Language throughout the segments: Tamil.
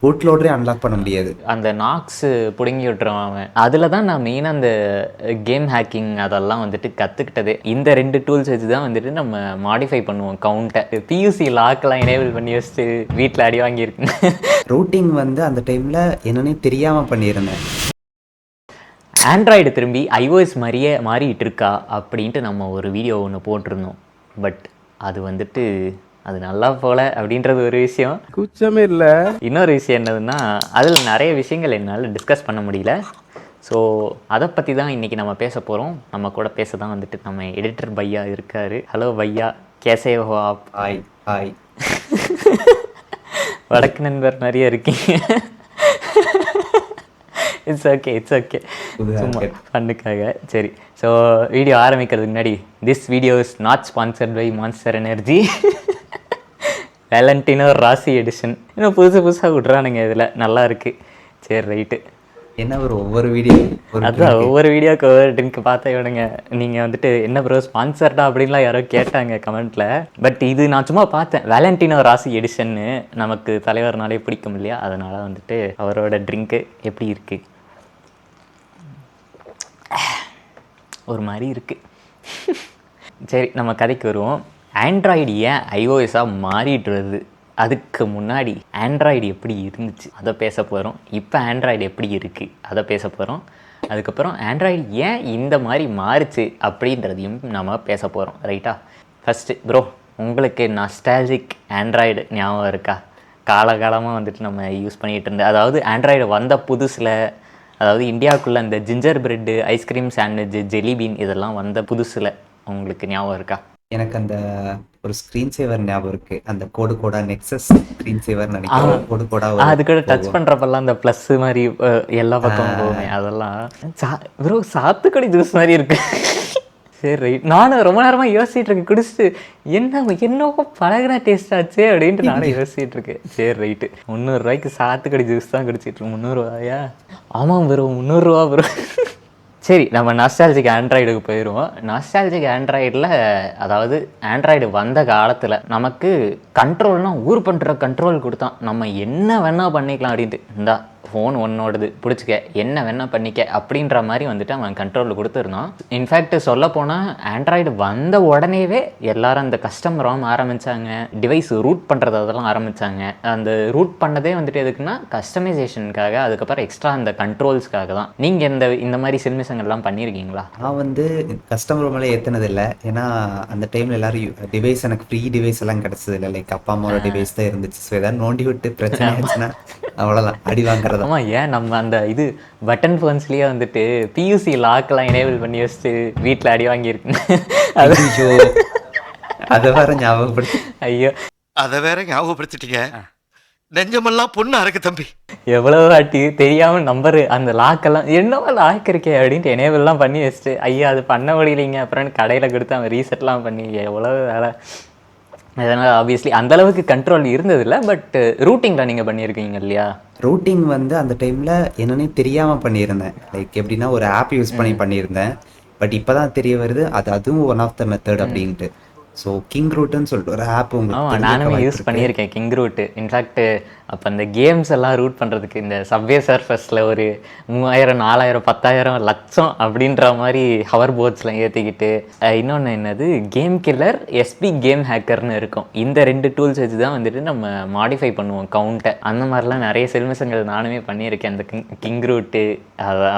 பூட் லோடரே அன்லாக் பண்ண முடியாது. அந்த நாக்ஸ் பிடுங்கி விட்டுருவான் அவன். அதில் தான் நான் மெயினாக அந்த கேம் ஹேக்கிங் அதெல்லாம் வந்துட்டு கற்றுக்கிட்டதே. இந்த 2 டூல்ஸ் வச்சு தான் வந்துட்டு நம்ம மாடிஃபை பண்ணுவோம் கவுண்ட்டை. பியூசி லாக்கெல்லாம் எனேபிள் பண்ணி வச்சுட்டு வீட்டில் அடி வாங்கியிருக்கேன். ரூட்டிங் வந்து அந்த டைமில் என்னன்னே தெரியாமல் பண்ணியிருந்தேன். ஆண்ட்ராய்டு திரும்பி iOS மாதிரியே மாறிட்டு இருக்கா அப்படின்ட்டு நம்ம ஒரு வீடியோ ஒன்று போட்டிருந்தோம். பட் அது வந்துட்டு அது நல்லா போல அப்படின்றது ஒரு விஷயம். குச்சமே இல்லை. இன்னொரு விஷயம் என்னதுன்னா, அதில் நிறைய விஷயங்கள் என்னால் டிஸ்கஸ் பண்ண முடியல. ஸோ அதை பற்றி தான் இன்றைக்கி நம்ம பேச போகிறோம். நம்ம கூட பேச தான் வந்துட்டு நம்ம எடிட்டர் பையா இருக்கார். ஹலோ பையா, கேசே ஹோ ஆப்? Hi hi. வடக்கு நண்பர் மாதிரியே இருக்கீங்க. இட்ஸ் ஓகே சும்மா பண்ணுக்காக. சரி, ஸோ வீடியோ ஆரம்பிக்கிறதுக்கு முன்னாடி, this video is not sponsored by Monster Energy. Valentino Rossi edition இன்னும் புதுசாக விட்றானுங்க. இதில் நல்லா இருக்குது. சரி ரைட்டு. என்ன ஒரு ஒவ்வொரு வீடியோ அதுதான் ஒவ்வொரு வீடியோக்கு ஒவ்வொரு ட்ரிங்க் பார்த்தா இவனுங்க நீங்கள் வந்துட்டு என்ன ப்ரோ ஸ்பான்சர்டா அப்படின்லாம் யாரோ கேட்டாங்க கமெண்ட்டில். பட் இது நான் சும்மா பார்த்தேன். வேலண்டினோ ராசி எடிஷன்னு நமக்கு தலைவர்னாலே பிடிக்கும் இல்லையா, அதனால் வந்துட்டு அவரோட ட்ரிங்க்கு எப்படி இருக்குது, ஒரு மாதிரி இருக்குது. சரி, நம்ம கதைக்கு வருவோம். ஆண்ட்ராய்டு ஏன் iOS-ஆக மாறிட்டு வருது, அதுக்கு முன்னாடி ஆண்ட்ராய்டு எப்படி இருந்துச்சு அதை பேச போகிறோம். இப்போ ஆண்ட்ராய்டு எப்படி இருக்குது அதை பேச போகிறோம். அதுக்கப்புறம் ஆண்ட்ராய்டு ஏன் இந்த மாதிரி மாறுச்சு அப்படின்றதையும் நம்ம பேச போகிறோம். ரைட்டா? ஃபஸ்ட்டு ப்ரோ, உங்களுக்கு நாஸ்டால்ஜிக் ஆண்ட்ராய்டு ஞாபகம் இருக்கா? காலகாலமாக வந்துட்டு நம்ம யூஸ் பண்ணிகிட்டு இருந்தேன். அதாவது ஆண்ட்ராய்டு வந்த புதுசில், அதாவது இந்தியாவுக்குள்ளே அந்த ஜிஞ்சர் பிரெட்டு, ஐஸ்கிரீம் சாண்ட்விட்சு, ஜெலிபீன் இதெல்லாம் வந்த புதுசில் உங்களுக்கு ஞாபகம் இருக்கா? எனக்கு அந்த ஒரு ஸ்க்ரீன் சேவர் ஞாபகம் இருக்கு. அந்த கோடா நெக்ஸஸ் ஸ்க்ரீன் சேவர் நினைக்கிறேன். கோடா அது கூட டச் பண்ணுறப்பெல்லாம் அந்த ப்ளஸ் மாதிரி எல்லா பக்கமும் போகுமே, அதெல்லாம் ப்ரோ சாத்துக்குடி ஜூஸ் மாதிரி இருக்கு. சரி ரைட். நானும் ரொம்ப நேரமாக யோசிச்சுட்டு இருக்கேன், குடிச்சிட்டு என்னவோ பழகின டேஸ்ட் ஆச்சு அப்படின்ட்டு நானும் யோசிச்சுட்டு இருக்கேன். சரி ரைட்டு. 300 ரூபாய்க்கு சாத்துக்குடி ஜூஸ் தான் குடிச்சிட்டு 300 ரூபாயா? ஆமாம் ப்ரோ, 300 ரூபா ப்ரோ. சரி, நம்ம நாஸ்டால்ஜிக் ஆண்ட்ராய்டுக்கு போயிடுவோம். நாஸ்டால்ஜிக் ஆண்ட்ராய்டில், அதாவது ஆண்ட்ராய்டு வந்த காலத்தில் நமக்கு கண்ட்ரோல்னால் ஊர் பண்ணுற கண்ட்ரோல் கொடுத்தான். நம்ம என்ன வேணால் பண்ணிக்கலாம் அப்படின்ட்டு. இந்தா ஃபோன் ஒன்னோடது, பிடிச்சிக்க, என்ன வேணால் பண்ணிக்க அப்படின்ற மாதிரி வந்துட்டு அவன் கண்ட்ரோலில் கொடுத்துருந்தான். இன்ஃபேக்ட் சொல்ல போனால் ஆண்ட்ராய்டு வந்த உடனேவே எல்லாரும் அந்த கஸ்டம் ராம் ஆரம்பித்தாங்க, டிவைஸ் ரூட் பண்ணுறது அதெல்லாம் ஆரம்பித்தாங்க. அந்த ரூட் பண்ணதே வந்துட்டு எதுக்குன்னா கஸ்டமைசேஷனுக்காக, அதுக்கப்புறம் எக்ஸ்ட்ரா அந்த கண்ட்ரோல்ஸ்க்காக தான். நீங்கள் இந்த மாதிரி சில்மிசங்கள்லாம் பண்ணியிருக்கீங்களா? நான் வந்து கஸ்டம் ரூமெல்லாம் ஏற்றினதில்லை. ஏன்னா அந்த டைமில் எல்லாரும் டிவைஸ், எனக்கு ஃப்ரீ டிவைஸ் எல்லாம் கிடச்சது இல்லை. லைக் அப்பா அம்மாவோட டிவைஸ் தான் இருந்துச்சு. ஸோ ஏதாவது நோண்டி விட்டு பிரச்சனை ஆச்சுன்னா அவ்வளோதான், அடி வாங்குறது. ஆமாம், ஏன் நம்ம அந்த இது பட்டன் ஃபோன்ஸ்லேயே வந்துட்டு பியூசி லாக்கெல்லாம் எனேபிள் பண்ணி வச்சுட்டு வீட்டில் அடி வாங்கியிருக்கேன். ஐயோ, அதை வேற ஞாபகப்படுத்தி. ஐயோ, அதை வேற ஞாபகப்படுத்திட்டீங்க. நெஞ்சமெல்லாம் பொண்ணு அறக்கு தம்பி. எவ்வளோ வாட்டி தெரியாமல் நம்பரு அந்த லாக்கெல்லாம் என்னவோ லாக் இருக்கே அப்படின்ட்டு எனேபிள்லாம் பண்ணி வச்சுட்டு, ஐயா அது பண்ண முடியலைங்க, அப்புறம் கடையில் கொடுத்து அவன் ரீசெட்லாம் பண்ணி எவ்வளோ வேலை. அதனால் ஆப்வியஸ்லி அந்தளவுக்கு கண்ட்ரோல் இருந்ததில்லை. பட் ரூட்டிங்கில் நீங்கள் பண்ணியிருக்கீங்க இல்லையா? ரூட்டிங் வந்து அந்த டைமில் என்னன்னே தெரியாமல் பண்ணியிருந்தேன். லைக் எப்படின்னா ஒரு ஆப் யூஸ் பண்ணியிருந்தேன். பட் இப்போ தான் தெரிய வருது அதுவும் ஒன் ஆஃப் த மெத்தட் அப்படின்ட்டு. ஸோ கிங் ரூட்டுன்னு சொல்லிட்டு ஒரு ஆப் உங்களுக்கு நானுமே யூஸ் பண்ணியிருக்கேன், கிங் ரூட்டு. இன்ஃபேக்ட் அப்போ அந்த கேம்ஸ் எல்லாம் ரூட் பண்ணுறதுக்கு இந்த சப்வே சர்ஃபஸில் ஒரு 3000, 4000, 10,000, லட்சம் அப்படின்ற மாதிரி ஹவர் போர்ட்ஸ்லாம் ஏற்றிக்கிட்டு, இன்னொன்று என்னது கேம் கில்லர், எஸ்பி கேம் ஹேக்கர்னு இருக்கும். இந்த 2 டூல்ஸ் வச்சு தான் வந்துட்டு நம்ம மாடிஃபை பண்ணுவோம் கவுண்ட்டை. அந்த மாதிரிலாம் நிறைய சில்மிசங்கள் நானுமே பண்ணியிருக்கேன், அந்த கிங் ரூட்டு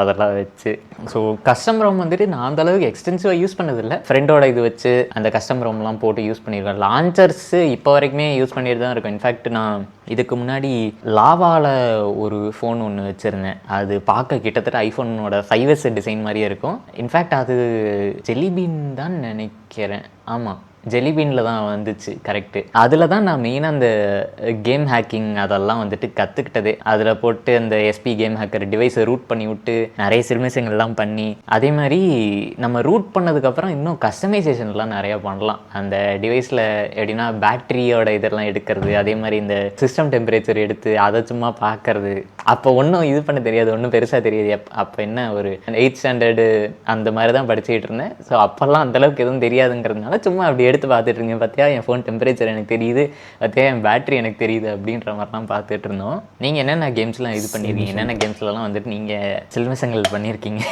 அதெல்லாம் வச்சு. ஸோ கஸ்டம் ரோம் வந்துட்டு நான் அந்தளவுக்கு எக்ஸ்டென்சிவாக யூஸ் பண்ணதில்லை. ஃப்ரெண்டோட இது வச்சு அந்த கஸ்டம் ரோம்லாம் போட்டு யூஸ் பண்ணியிருக்கேன். லான்ச்சர்ஸு இப்போ வரைக்குமே யூஸ் பண்ணிட்டு தான் இருக்கும். இன்ஃபேக்ட் நான் இதுக்கு முன்னாடி லாவாவில் ஒரு ஃபோன் ஒன்று வச்சுருந்தேன். அது பார்க்க கிட்டத்தட்ட ஐஃபோனோட 5S டிசைன் மாதிரியே இருக்கும். இன்ஃபேக்ட் அது ஜெலிபீன் தான் நினைக்கிறேன். ஆமாம், ஜெலிபீனில் தான் வந்துச்சு, கரெக்டு. அதில் தான் நான் மெயினாக அந்த கேம் ஹேக்கிங் அதெல்லாம் வந்துட்டு கற்றுக்கிட்டதே. அதில் போட்டு அந்த எஸ்பி கேம் ஹேக்கர் டிவைஸை ரூட் பண்ணி விட்டு நிறைய சில்மிசங்கள்லாம் பண்ணி, அதே மாதிரி நம்ம ரூட் பண்ணதுக்கப்புறம் இன்னும் கஸ்டமைசேஷன்லாம் நிறையா பண்ணலாம் அந்த டிவைஸில். எப்படின்னா பேட்டரியோட இதெல்லாம் எடுக்கிறது, அதே மாதிரி இந்த சிஸ்டம் டெம்பரேச்சர் எடுத்து அதை சும்மா பார்க்கறது. அப்போ ஒன்றும் இது பண்ண தெரியாது, ஒன்றும் பெருசாக தெரியாது. அப்போ என்ன ஒரு 8th ஸ்டாண்டர்டு அந்த மாதிரி தான் படிச்சுக்கிட்டு இருந்தேன். ஸோ அப்போல்லாம் அந்தளவுக்கு எதுவும் தெரியாது. தெரியாதுங்கிறதுனால சும்மா அப்படி எடுத்து பார்த்துட்டு இருந்தேன். பார்த்தியா என் ஃபோன் டெம்பரேச்சர் எனக்கு தெரியுது, பார்த்தியா என் பேட்டரி எனக்கு தெரியுது அப்படின்ற மாதிரிலாம் பார்த்துட்டு இருந்தோம். நீங்கள் என்னென்ன கேம்ஸ்லாம் இது பண்ணியிருக்கீங்க, என்னென்ன கேம்ஸ்லலாம் வந்துட்டு நீங்கள் சில்மிஷங்கள் பண்ணியிருக்கீங்க?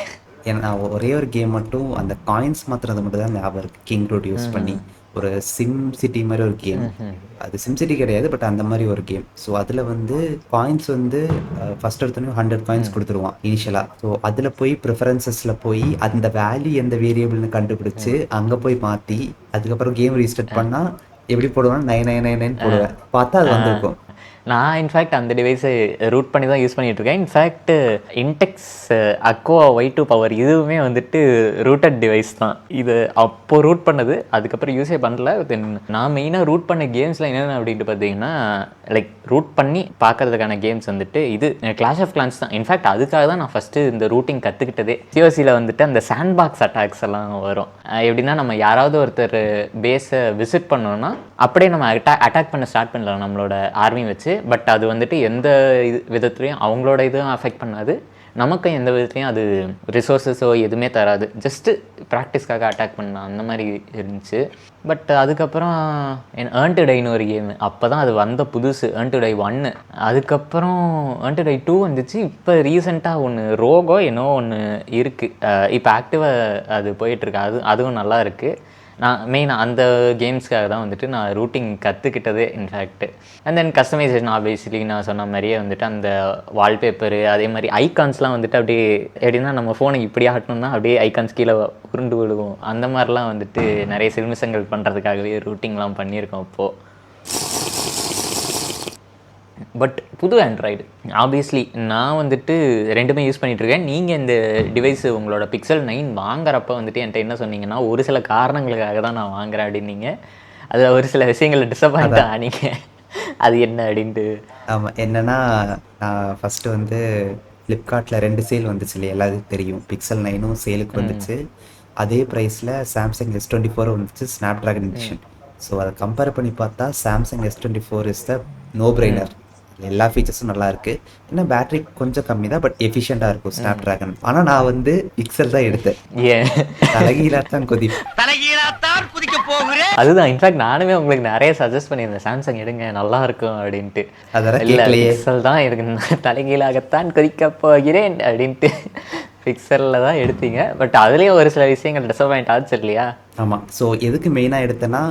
ஏன்னா நான் ஒரே ஒரு கேம் மட்டும் அந்த காயின்ஸ் மாத்துறது மட்டும் தான் ஞாபகம் இருக்கு. கிங் ரூட் யூஸ் பண்ணி ஒரு சிம் சிட்டி மாதிரி ஒரு கேம். அது சிம் சிட்டி கிடையாது, பட் அந்த மாதிரி ஒரு கேம். ஸோ அதில் வந்து காயின்ஸ் வந்து ஃபர்ஸ்ட் எடுத்தோடனே 100 காயின்ஸ் கொடுத்துருவான் இனிஷியலாக. ஸோ அதில் போய் ப்ரிஃபரன்சஸில் போய் அந்த வேல்யூ எந்த வேரியபிள்னு கண்டுபிடிச்சு அங்கே போய் மாற்றி அதுக்கப்புறம் கேம் ரீஸ்டார்ட் பண்ணால் எப்படி போடுவேன்னா 9999 போடுவேன். பார்த்தா அது வந்திருக்கும். நான் இன்ஃபேக்ட் அந்த டிவைஸை ரூட் பண்ணி தான் யூஸ் பண்ணிகிட்டு இருக்கேன். In fact index Aqua Y2 power இதுவுமே வந்துட்டு ரூட்டட் டிவைஸ் தான். இது அப்போது ரூட் பண்ணது, அதுக்கப்புறம் யூஸே பண்ணல. தென் நான் மெயினாக ரூட் பண்ண கேம்ஸில் என்னென்ன அப்படின்ட்டு பார்த்தீங்கன்னா, லைக் ரூட் பண்ணி பார்க்கறதுக்கான கேம்ஸ் வந்துட்டு இது கிளாஷ் ஆஃப் கிளான்ஸ் தான். இன்ஃபேக்ட் அதுக்காக தான் நான் ஃபஸ்ட்டு இந்த ரூட்டிங் கற்றுக்கிட்டதே. சிஓசியில் வந்துட்டு அந்த சாண்ட் பாக்ஸ் அட்டாக்ஸ் எல்லாம் வரும். எப்படின்னா நம்ம யாராவது ஒருத்தர் பேஸை விசிட் பண்ணோன்னா அப்படியே நம்ம அட்டாக் பண்ண ஸ்டார்ட் பண்ணலாம் நம்மளோட ஆர்மி வச்சு. பட் அது வந்துட்டு எந்த விதத்துலையும் அவங்களோட இதுவும் அஃபெக்ட் பண்ணாது, நமக்கும் எந்த விதத்துலையும் அது ரிசோர்ஸஸோ எதுவுமே தராது. ஜஸ்ட்டு ப்ராக்டிஸ்க்காக அட்டாக் பண்ணலாம் அந்த மாதிரி இருந்துச்சு. பட் அதுக்கப்புறம் ஏர்ன் டு டைன்னு ஒரு கேமு, அப்போ தான் அது வந்த புதுசு, ஏர்ன் டு டை 1. அதுக்கப்புறம் ஏர்ன் டு டை 2 வந்துச்சு. இப்போ ரீசெண்டாக ஒன்று ரோகோ என்னோ ஒன்று இருக்குது, இப்போ ஆக்டிவாக அது போயிட்டுருக்கு. அதுவும் நல்லா இருக்குது. நான் மெயினாக அந்த கேம்ஸ்க்காக தான் வந்துட்டு நான் ரூட்டிங் கற்றுக்கிட்டதே in fact. And then customisation obviously நான் சொன்ன மாதிரியே வந்துட்டு அந்த வால்பேப்பரு அதே மாதிரி ஐகான்ஸ்லாம் வந்துட்டு அப்படியே எப்படின்னா நம்ம ஃபோனை இப்படி ஆட்டணும்னா அப்படியே ஐகான்ஸ் கீழே உருண்டு விழுகும். அந்த மாதிரிலாம் வந்துட்டு நிறைய சில்மிஷங்கள் பண்ணுறதுக்காகவே ரூட்டிங்லாம் பண்ணியிருக்கோம் அப்போது. பட் புது ஆண்ட்ராய்டு ஆப்வியஸ்லி நான் வந்துட்டு ரெண்டுமே யூஸ் பண்ணிகிட்ருக்கேன். நீங்கள் இந்த டிவைஸு உங்களோட Pixel 9 வாங்குறப்ப வந்துட்டு என்கிட்ட என்ன சொன்னீங்கன்னா, ஒரு சில காரணங்களுக்காக தான் நான் வாங்குறேன் அப்படின்னீங்க. அதில் ஒரு சில விஷயங்கள் டிசப்பாயிண்ட் ஆனீங்க. அது என்ன அப்படின்ட்டு? ஆமாம், என்னென்னா நான் ஃபஸ்ட்டு வந்து ஃப்ளிப்கார்ட்டில் 2 சேல் வந்துச்சு இல்லையா, எல்லாத்துக்கும் தெரியும். Pixel 9ம் சேலுக்கு வந்துச்சு. அதே ப்ரைஸில் சாம்சங் S24 வந்துச்சு, ஸ்னாப் ட்ராகன் எடிஷன். ஸோ அதை கம்பேர் பண்ணி பார்த்தா Samsung S24 is the no brainer. எல்லா ஃபீச்சர்ஸும் நல்லா இருக்கு. ஏன்னா பேட்டரி கொஞ்சம் கம்மி தான், பட் எஃபிஷியண்டாக இருக்கும் ஸ்னாப் ட்ராகன். ஆனால் நான் வந்து பிக்சல் தான் எடுத்தேன். ஏன் தலைகீழாத்தான் குதிக்க போகிறேன். அதுதான் இன்ஃபேக்ட் நானுமே உங்களுக்கு நிறைய சஜஸ்ட் பண்ணியிருந்தேன், சாம்சங் எடுங்க நல்லா இருக்கும் அப்படின்ட்டு. அதெல்லாம் இல்லை கேட்கலையே. பிக்சல் தான் இருக்கு, தலைகீழாகத்தான் கொதிக்க போகிறேன் அப்படின்ட்டு பிக்சலில் தான் எடுத்தீங்க. பட் அதுலேயும் ஒரு சில விஷயங்கள் டிசப்பாயிண்ட் ஆச்சு இல்லையா? ஆமாம். ஸோ எதுக்கு மெயினாக எடுத்தேன்னா,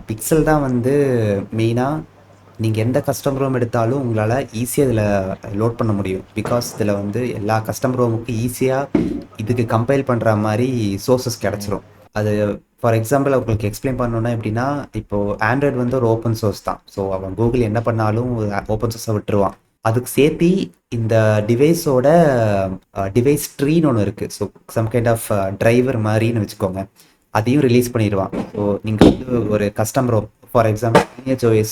பிக்சல் தான் வந்து மெயினாக நீங்கள் எந்த கஸ்டம் ரோம் எடுத்தாலும் உங்களால் ஈஸியாக இதில் லோட் பண்ண முடியும். பிகாஸ் இதில் வந்து எல்லா கஸ்டம் ரோமுக்கும் ஈஸியாக இதுக்கு கம்பைல் பண்ணுற மாதிரி சோர்ஸஸ் கிடச்சிரும். அது ஃபார் எக்ஸாம்பிள் உங்களுக்கு எக்ஸ்பிளைன் பண்ணணுன்னா எப்படின்னா, இப்போது ஆண்ட்ராய்டு வந்து ஒரு ஓப்பன் சோர்ஸ் தான். ஸோ அவன் கூகுள் என்ன பண்ணாலும் ஓப்பன் சோர்ஸை விட்டுருவான். அதுக்கு சேர்த்து இந்த டிவைஸோட டிவைஸ் ட்ரீன்னு ஒன்று இருக்குது. So some kind of driver மாதிரின்னு வச்சுக்கோங்க, அதையும் ரிலீஸ் பண்ணிடுவான். ஸோ நீங்கள் வந்து ஒரு custom ROM for example LineageOS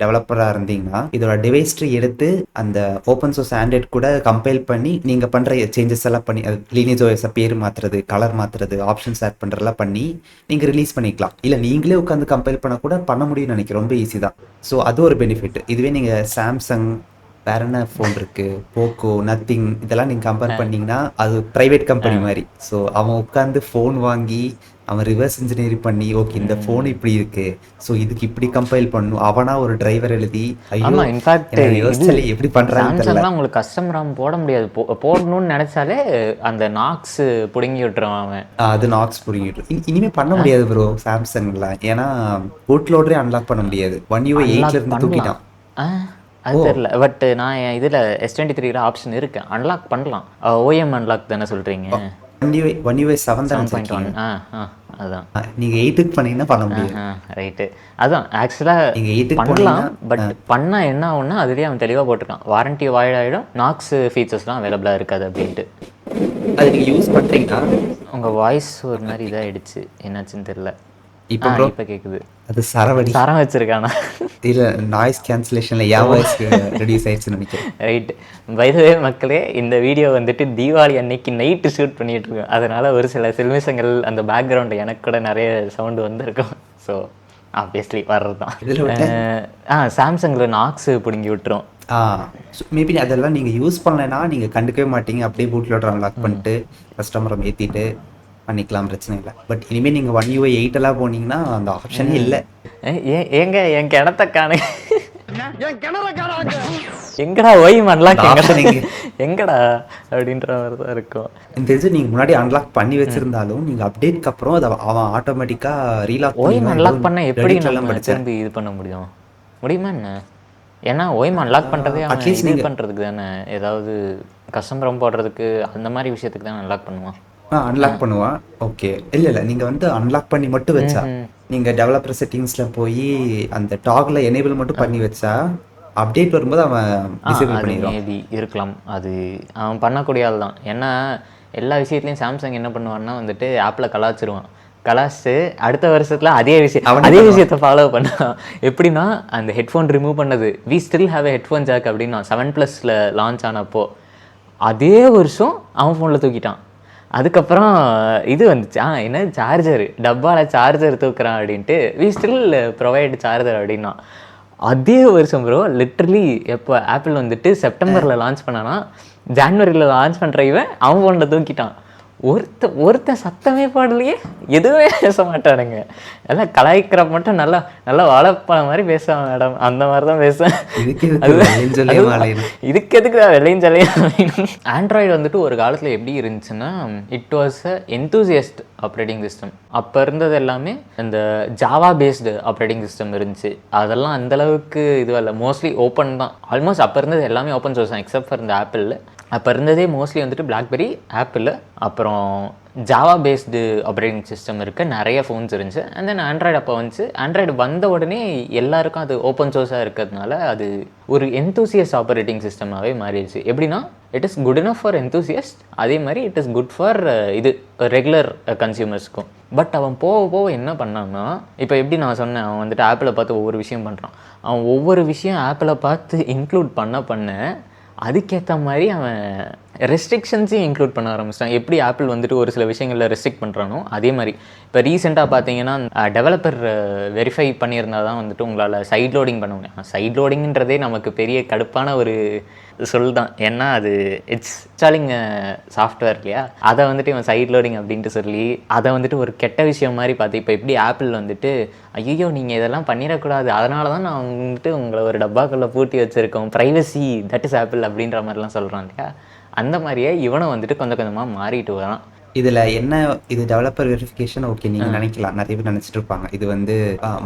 டெவலப்பராக இருந்தீங்கன்னா இதோட டிவைஸ் ட்ரீ எடுத்து அந்த ஓப்பன் சோர்ஸ் ஆண்ட்ராய்ட் கூட கம்பைல் பண்ணி நீங்கள் பண்ணுற சேஞ்சஸ் எல்லாம் பண்ணி, அது LineageOS பேர் மாற்றுறது, கலர் மாற்றுறது, ஆப்ஷன்ஸ் ஆட் பண்ணுறதெல்லாம் பண்ணி நீங்கள் ரிலீஸ் பண்ணிக்கலாம். இல்லை நீங்களே உட்காந்து கம்பைல் பண்ண கூட பண்ண முடியும்னு நினைக்கிறேன். ரொம்ப ஈஸி தான். ஸோ அது ஒரு பெனிஃபிட். இதுவே நீங்கள் சாம்சங் வேற என்ன ஃபோன் இருக்குது, போக்கோ, நத்திங், இதெல்லாம் நீங்கள் கம்பேர் பண்ணிங்கன்னா அது ப்ரைவேட் கம்பெனி மாதிரி. ஸோ அவன் உட்காந்து ஃபோன் வாங்கி அவன் ரிவர்ஸ் இன்ஜினியரிங் பண்ணி, ஓகே இந்த ஃபோன் இப்படி இருக்கு, ஸோ இதுக்கு இப்படி கம்பைல் பண்ணும், அவனா ஒரு டிரைவர் எழுதி, ஆமா இன்ஃபேக்ட் யோசிச்சாலே எப்படி பண்றாங்கன்னு தெரியல. சாம்சங்லாம் உங்களுக்கு கஸ்டம் ராம் போட முடியாது. போடணும்னு நினைச்சாலே அந்த நாக்ஸ் பிடுங்கி விட்டுருவான் அவன். அது நாக்ஸ் புரிஞ்சிட்டு இனிமே பண்ண முடியாது ப்ரோ சாம்சங்லாம். ஏன்னா பூட் லோடரே அன்லாக் பண்ண முடியாது. 1UI 8ல இருந்து தூக்கிட்டான். அது தெரியல. பட் நான் இதில் S23 ஆப்ஷன் இருக்கு, அன்லாக் பண்ணலாம். OEM அன்லாக் தானே சொல்றீங்க? 1UI 7 தான் வச்சிருக்கீங்க. அதான் நீங்க 8க்கு பண்ணீங்கன்னா பண்ண முடியாது. ரைட்டு. அதான் ஆக்சுவலாக நீங்க 8க்கு பண்ணலாம். பண்ணீங்கன்னா பட் பண்ணால் என்ன ஆகும்னா அதுலேயே அவன் தெளிவாக போட்டிருக்கான், வாரண்டி வாய்ட் ஆகிடும், நாக்ஸ் ஃபீச்சர்ஸ்லாம் அவைலபிளாக இருக்காது அப்படின்ட்டு. அது நீங்க யூஸ் பண்றீங்கன்னா உங்கள் வாய்ஸ் ஒரு மாதிரி இதாகிடுச்சு, என்னாச்சுன்னு தெரியல. இப்போ ப்ரோ இப்போ கேட்குது. அது சரவடி தரம் வச்சிருக்கானா? இல்லை நாய்ஸ் கேன்சலேஷனில் என் வாய்ஸ் ரெடியூஸ் ஆயிடுச்சுன்னு நினைக்கிறேன். ரைட். பைதவே மக்களே, இந்த வீடியோ வந்துட்டு தீபாவளி அன்னைக்கு நைட்டு ஷூட் பண்ணிகிட்டு இருக்கோம். அதனால் ஒரு சில சில்மிஷங்கள் அந்த பேக்ரவுண்டு எனக்கு கூட நிறைய சவுண்டு வந்திருக்கும். ஸோ ஆப்வியஸ்லி வர்றது தான். சாம்சங்கில் நாக்ஸு பிடுங்கி விட்டுரும். மேபி அதெல்லாம் நீங்கள் யூஸ் பண்ணலைன்னா நீங்கள் கண்டுக்கவே மாட்டீங்க. அப்படியே பூட் லோடர் அன்லாக் பண்ணிட்டு கஸ்டமரை ஏற்றிட்டு பண்ணிக்கலாம், பிரச்சனை இல்லை. பட் இனிமேல் நீங்கள் One UI 8 எல்லாம் போனீங்கன்னா அந்த ஆப்ஷனே இல்லை. ஏங்க என் கிணத்த காணு, எங்கடா ஒய் அன்லாக் option எங்க? எங்கடா அப்படின்ற மாதிரி தான் இருக்கும். இந்த இது நீங்கள் முன்னாடி அன்லாக் பண்ணி வச்சிருந்தாலும் நீங்கள் அப்டேட்க்கு அப்புறம் அதை அவன் ஆட்டோமேட்டிக்காக ரீலாக் ஒய் அன்லாக் பண்ண எப்படி நம்ம திரும்பி இது பண்ண முடியுமா என்ன? ஏன்னா ஒய்ம் அன்லாக் பண்ணுறதே அவன் இது பண்ணுறதுக்கு தானே, ஏதாவது கஸ்டமரம் போடுறதுக்கு அந்த மாதிரி விஷயத்துக்கு தானே அன்லாக் பண்ணுவான். அன்லாக் பண்ணுவான். ஓகே, இல்லை நீங்கள் வந்து அன்லாக் பண்ணி மட்டும் வச்சா, நீங்கள் டெவலப்பர் செட்டிங்ஸில் போய் அந்த டாக்ல எனேபிள் மட்டும் பண்ணி வச்சா அப்டேட் வரும்போது அவன் டிசேபிள் பண்ணிடுவான். மேபி இருக்கலாம், அது அவன் பண்ணக்கூடிய ஆள் தான். ஏன்னா எல்லா விஷயத்துலையும் சாம்சங் என்ன பண்ணுவான்னா வந்துட்டு ஆப்பில் கலாச்சிருவான். கலாச்சு அடுத்த வருஷத்தில் அதே விஷயத்தை ஃபாலோ பண்ணான். எப்படின்னா அந்த ஹெட்ஃபோன் ரிமூவ் பண்ணது, we still have a headphone jack அப்படின்னா 7+ல லான்ச் ஆனப்போ அதே வருஷம் அவன் ஃபோனில் தூக்கிட்டான். அதுக்கப்புறம் இது வந்துச்சு, என்ன சார்ஜர் டப்பாவில் சார்ஜர் தூக்குறான் அப்படின்ட்டு, வி ஸ்டில் ப்ரொவைட் சார்ஜர் அப்படின்னா அதே வருஷம் ப்ரோ லிட்ரலி எப்போ ஆப்பிள் வந்துட்டு செப்டம்பரில் லான்ச் பண்ணானா, ஜான்வரியில் லான்ச் பண்ணுற இவன் அவன் ஃபோனில் தூக்கிட்டான். ஒருத்த சத்தமே பாடலையே, எதுவுமே பேச மாட்டானுங்க. எல்லாம் கலாய்க்கிற மட்டும் நல்லா நல்லா வாழைப்பழ மாதிரி பேசுவான் மேடம், அந்த மாதிரி தான் பேசுவேன். இதுக்கு எதுக்கு வெள்ளையும் சொல்லையும். ஆண்ட்ராய்டு வந்துட்டு ஒரு காலத்தில் எப்படி இருந்துச்சுன்னா, it was a enthusiast operating system. அப்போ இருந்தது எல்லாமே இந்த ஜாவா பேஸ்டு ஆப்ரேட்டிங் சிஸ்டம் இருந்துச்சு. அதெல்லாம் அந்தளவுக்கு இதுவாக இல்லை, மோஸ்ட்லி ஓப்பன் தான். ஆல்மோஸ்ட் அப்போ இருந்தது எல்லாமே ஓப்பன் சோர்ஸ் தான் எக்ஸப்ட் ஃபார் இந்த ஆப்பிள். அப்போ இருந்ததே மோஸ்ட்லி வந்துட்டு பிளாக்பெரி, ஆப்பிள், அப்புறம் ஜாவா பேஸ்டு ஆப்ரேட்டிங் சிஸ்டம் இருக்க நிறைய ஃபோன்ஸ் இருந்துச்சு. அண்ட் தென் ஆண்ட்ராய்டு அப்போ வந்துச்சு. ஆண்ட்ராய்டு வந்த உடனே எல்லாருக்கும் அது ஓப்பன் சோர்ஸாக இருக்கிறதுனால அது ஒரு எந்தூசியஸ்ட் ஆப்ரேட்டிங் சிஸ்டமாகவே மாறிடுச்சு. எப்படின்னா it is good enough for enthusiast, அதே மாதிரி இட் இஸ் குட் ஃபார் இது ரெகுலர் கன்சியூமர்ஸ்க்கும். பட் அவன் போக போக என்ன பண்ணான்னா, இப்போ எப்படி நான் சொன்னேன், அவன் வந்துட்டு ஆப்பிளை பார்த்து ஒவ்வொரு விஷயம் பண்ணுறான். அவன் ஒவ்வொரு விஷயம் ஆப்பிளை பார்த்து இன்க்ளூட் பண்ண அதுக்கேற்ற மாதிரி அவன் ரெஸ்ட்ரிக்ஷன்ஸையும் இன்க்ளூட் பண்ண ஆரம்பிச்சிட்டான். எப்படி ஆப்பிள் வந்துட்டு ஒரு சில விஷயங்களில் ரெஸ்ட்ரிக்ட் பண்ணுறானோ அதே மாதிரி இப்போ ரீசெண்டாக பார்த்தீங்கன்னா டெவலப்பர் வெரிஃபை பண்ணியிருந்தால் தான் வந்துட்டு உங்களால் சைட் லோடிங் பண்ண முடியும். சைட் லோடிங்கிறதே நமக்கு பெரிய கடுப்பான ஒரு சொல் தான். ஏன்னா அது இன்ஸ்டாலிங் சாஃப்ட்வேர் இல்லையா, அதை வந்துட்டு இவன் சைட் லோடிங் அப்படின்ட்டு சொல்லி அதை வந்துட்டு ஒரு கெட்ட விஷயம் மாதிரி பார்த்து இப்போ எப்படி ஆப்பிள் வந்துட்டு ஐயோ நீங்கள் இதெல்லாம் பண்ணிடக்கூடாது, அதனால தான் நான் வந்துட்டு உங்களை ஒரு டப்பாக்குள்ளே பூட்டி வச்சுருக்கோம், ப்ரைவசி தட் இஸ் ஆப்பிள் அப்படின்ற மாதிரிலாம் சொல்கிறான் இல்லையா. அந்த மாதிரியே இவனை வந்துட்டு கொஞ்சம் கொஞ்சமாக மாறிட்டு வரான். இதில் என்ன, இது டெவலப்பர் வெரிஃபிகேஷன் ஓகே நீங்கள் நினைக்கலாம், நிறைய பேர் நினச்சிட்டு இருப்பாங்க இது வந்து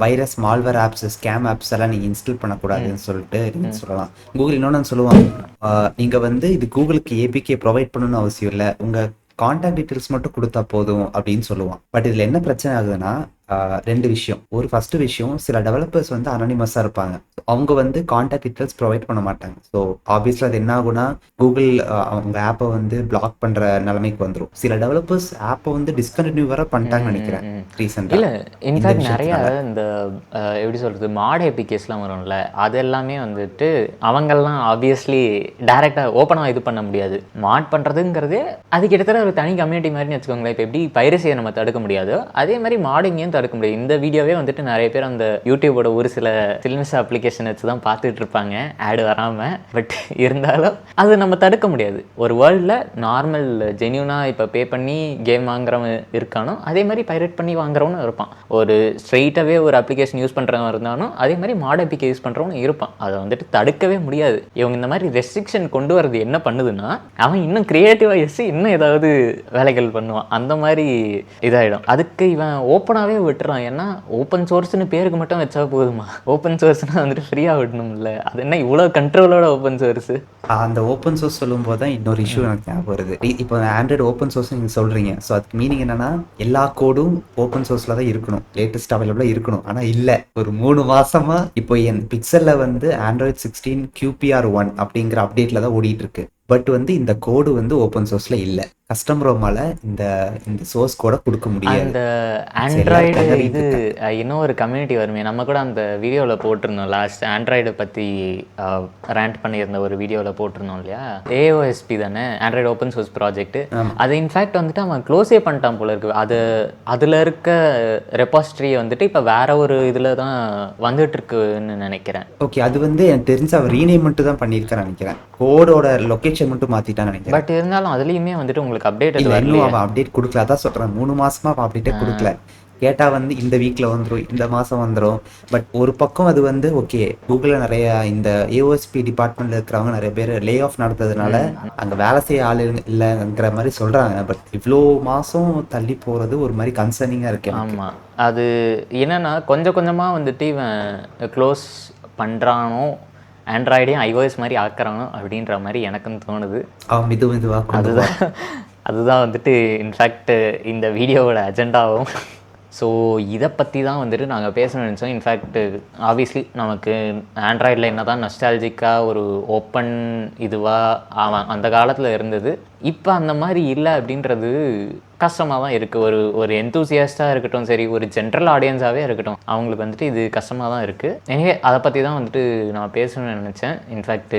virus malware apps scam apps எல்லாம் நீங்கள் இன்ஸ்டால் பண்ணக்கூடாதுன்னு சொல்லிட்டு நீங்கள் சொல்லலாம். கூகுள் இன்னொன்று சொல்லுவாங்க, நீங்கள் வந்து இது கூகுளுக்கு ஏபிகே ப்ரொவைட் பண்ணணும்னு அவசியம் இல்லை, உங்கள் கான்டாக்ட் டீட்டெயில்ஸ் மட்டும் கொடுத்தா போதும் அப்படின்னு சொல்லுவான். பட் இதில் என்ன பிரச்சனை ஆகுதுன்னா, ரெண்டு விஷயம். ஒரு ஃபர்ஸ்ட் விஷயம், சில டெவலப்பர்ஸ் வந்து அனானிமஸாக இருப்பாங்க, அவங்க வந்து கான்டாக்ட் டீட்டெயில்ஸ் ப்ரொவைட் பண்ண மாட்டாங்க. ஸோ ஆப்வியஸ்லி அது என்ன ஆகுனா கூகுள் அவங்க ஆப்பை வந்து பிளாக் பண்ணுற நிலைமைக்கு வந்துடும். சில டெவலப்பர்ஸ் ஆப்பை வந்து டிஸ்கண்டினியூ வர பண்ணிட்டாங்கன்னு நினைக்கிறேன் ரீசெண்டாக. இல்லை இன்ஃபேக்ட் நிறையா இந்த எப்படி சொல்கிறது மாட் ஏபிகேஸ்லாம் வரும்ல, அது எல்லாமே வந்துட்டு அவங்கெல்லாம் ஆப்வியஸ்லி டைரெக்டாக ஓப்பனாக இது பண்ண முடியாது. மாட் பண்ணுறதுங்கிறது அது கிட்டத்தட்ட ஒரு தனி கம்யூனிட்டி மாதிரின்னு வச்சுக்கோங்களேன். இப்போ எப்படி பைரசியை நம்ம தடுக்க முடியாதோ அதே மாதிரி மாடிங்கையும் தடுக்க முடியாது. இந்த வீடியோவே வந்துட்டு நிறைய பேர் அந்த யூடியூபோட ஒரு சில சில்மிஸ் அப்ளிகேஷன் வச்சு தான் பார்த்துட்டு இருப்பாங்க ஆடு வராமல். பட் இருந்தாலும் அது நம்ம தடுக்க முடியாது. ஒரு வேர்ல்டில் நார்மல் ஜென்யூனாக இப்போ பே பண்ணி கேம் வாங்குறவன் இருக்கானோ அதே மாதிரி பைரேட் பண்ணி வாங்குறவனும் இருப்பான். ஒரு ஸ்ட்ரெயிட்டாகவே ஒரு அப்ளிகேஷன் யூஸ் பண்ணுறவன் இருந்தாலும் அதே மாதிரி மாட் அப்ளிகேஷன் யூஸ் பண்ணுறவனும் இருப்பான். அதை வந்துட்டு தடுக்கவே முடியாது. இவங்க இந்த மாதிரி ரெஸ்ட்ரிக்ஷன் கொண்டு வரது என்ன பண்ணுதுன்னா, அவன் இன்னும் கிரியேட்டிவாக யோசி இன்னும் ஏதாவது வேலைகள் பண்ணுவான். அந்த மாதிரி இதாகிடும். அதுக்கு இவன் ஓப்பனாகவே விட்டுறான். ஏன்னா ஓப்பன் சோர்ஸ்னு பேருக்கு மட்டும் வச்சா போதுமா? ஓப்பன் சோர்ஸ்னா வந்துட்டு ஃப்ரீயாக விடணும்ல. அது என்ன இவ்வளோ கண்ட்ரோலோட ஓப்பன் சோர்ஸ்? அந்த ஓப்பன் சோர்ஸ் சொல்லும் போது தான் இன்னொரு இஷ்யூ எனக்கு ஞாபகம் வருது. இப்போ ஆண்ட்ராய்டு ஓப்பன் சோர்ஸ் நீங்கள் சொல்கிறீங்க, ஸோ அதுக்கு மீனிங் என்னன்னா எல்லா கோடும் ஓப்பன் சோர்ஸில் தான் இருக்கணும், லேட்டஸ்ட் அவைலபிளாக இருக்கணும். ஆனால் இல்லை, ஒரு 3 மாசமா இப்போ என் பிக்சலில் வந்து ஆண்ட்ராய்டு 16 QPR1 அப்படிங்கிற அப்டேட்டில் தான் ஓடிட்டு இருக்கு. பட் வந்து இந்த கோடு வந்து ஓப்பன் சோர்ஸ்ல இல்லை. கஸ்டம் ரோமால இந்த சோர்ஸ் கோட கொடுக்க முடியாது. அந்த ஆண்ட்ராய்டு இது இன்னும் ஒரு கம்யூனிட்டி வருமே, நம்ம கூட அந்த வீடியோவில் போட்டிருந்தோம் லாஸ்ட் ஆண்ட்ராய்டு பற்றி ரேண்ட் பண்ணியிருந்த ஒரு வீடியோவில் போட்டிருந்தோம் இல்லையா. AOSP தானே ஆண்ட்ராய்டு ஓப்பன் சோர்ஸ் ப்ராஜெக்ட். அது இன்ஃபேக்ட் வந்துட்டு அவன் க்ளோஸே பண்ணிட்டான் போல இருக்கு. அதில் இருக்க ரெபாசிட்டரியை வந்துட்டு இப்போ வேற ஒரு இதில் தான் வந்துட்டு இருக்குன்னு நினைக்கிறேன். ஓகே, அது வந்து எனக்கு தெரிஞ்ச அவர் ரீநேம் மட்டும் தான் பண்ணியிருக்கான்னு நினைக்கிறேன். கோடோட லொக்கேஷன் அனிமேஷன் மட்டும் மாத்திட்டான்னு நினைக்கிறேன். பட் இருந்தாலும் அதுலேயுமே வந்துட்டு உங்களுக்கு அப்டேட் இல்ல வரலையே. இன்னும் அவன் அப்டேட் கொடுக்கல, அதான் சொல்றேன் 3 மாசமா அவன் அப்டேட்டே கொடுக்கல. கேட்டா வந்து இந்த வீக்ல வந்துடும், இந்த மாசம் வந்துடும். பட் ஒரு பக்கம் அது வந்து ஓகே, கூகுள்ல நிறைய இந்த ஏஓஎஸ்பி டிபார்ட்மெண்ட்ல இருக்கிறவங்க நிறைய பேர் லே ஆஃப் நடந்ததுனால அங்க வேலை செய்ய ஆள் இல்லைங்கிற மாதிரி சொல்றாங்க. பட் இவ்வளோ மாசம் தள்ளி போறது ஒரு மாதிரி கன்சர்னிங்கா இருக்கு எனக்கு. ஆமாம், அது என்னன்னா கொஞ்சம் கொஞ்சமாக வந்துட்டு இவன் க்ளோஸ் பண்ணுறானோ, ஆண்ட்ராய்டையும் ஐஓஎஸ் மாதிரி ஆக்குறானோ அப்படின்ற மாதிரி எனக்குன்னு தோணுது. அவன் மெதுவா கொண்டு அதுதான் அதுதான் வந்துட்டு இன்ஃபேக்ட் இந்த வீடியோவோட அஜெண்டாவும். ஸோ இதை பற்றி தான் வந்துட்டு நாங்கள் பேசணும்னு நினச்சோம். இன்ஃபேக்ட் ஆப்வியஸ்லி நமக்கு ஆண்ட்ராய்டில் என்ன தான் நஸ்டாலஜிக்காக ஒரு ஓப்பன் இதுவாக அவன் அந்த காலத்தில் இருந்தது, இப்போ அந்த மாதிரி இல்லை அப்படின்றது கஷ்டமாக தான் இருக்குது. ஒரு எந்தூசியாஸ்டாக இருக்கட்டும், சரி ஒரு ஜென்ரல் ஆடியன்ஸாகவே இருக்கட்டும், அவங்களுக்கு வந்துட்டு இது கஷ்டமாக தான் இருக்குது. எனவே அதை பற்றி தான் வந்துட்டு நான் பேசணும்னு நினச்சேன். இன்ஃபேக்ட்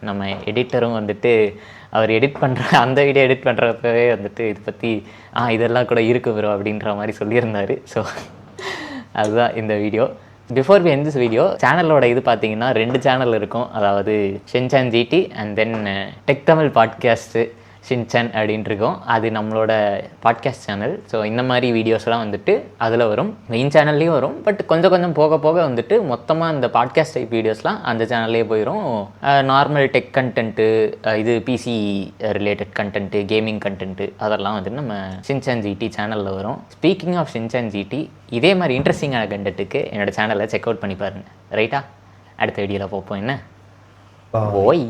நம்ம எடிட்டரும் வந்துட்டு அவர் எடிட் பண்ணுற அந்த வீடியோ எடிட் பண்ணுறப்பவே வந்துட்டு இதை பற்றி இதெல்லாம் கூட இருக்கு ப்ரோ அப்படின்ற மாதிரி சொல்லியிருந்தார். ஸோ அதுதான் இந்த video. Before we end this video, சேனலோட இது பார்த்தீங்கன்னா 2 சேனல் இருக்கும். அதாவது Shinchan GT and then tech Tamil podcast Shinchan அப்படின்ட்டு இருக்கோம். அது நம்மளோட பாட்காஸ்ட் சேனல். ஸோ இந்த மாதிரி வீடியோஸ்லாம் வந்துட்டு அதில் வரும், மெயின் சேனல்லையும் வரும். பட் கொஞ்சம் கொஞ்சம் போக போக வந்துட்டு மொத்தமாக இந்த பாட்காஸ்ட் டைப் வீடியோஸ்லாம் அந்த சேனல்லே போயிடும். நார்மல் டெக் கண்டென்ட்டு, இது PC related content, gaming content அதெல்லாம் வந்துட்டு நம்ம ஷின்சான் ஜிடி சேனலில் வரும். ஸ்பீக்கிங் ஆஃப் ஷின்சான் ஜிடி, இதே மாதிரி இன்ட்ரெஸ்டிங்கான கண்டென்ட்டுக்கு என்னோடய சேனலை செக் அவுட் பண்ணி பாருங்கள். ரைட்டா? அடுத்த வீடியோவில் பார்ப்போம். என்ன ஓய்.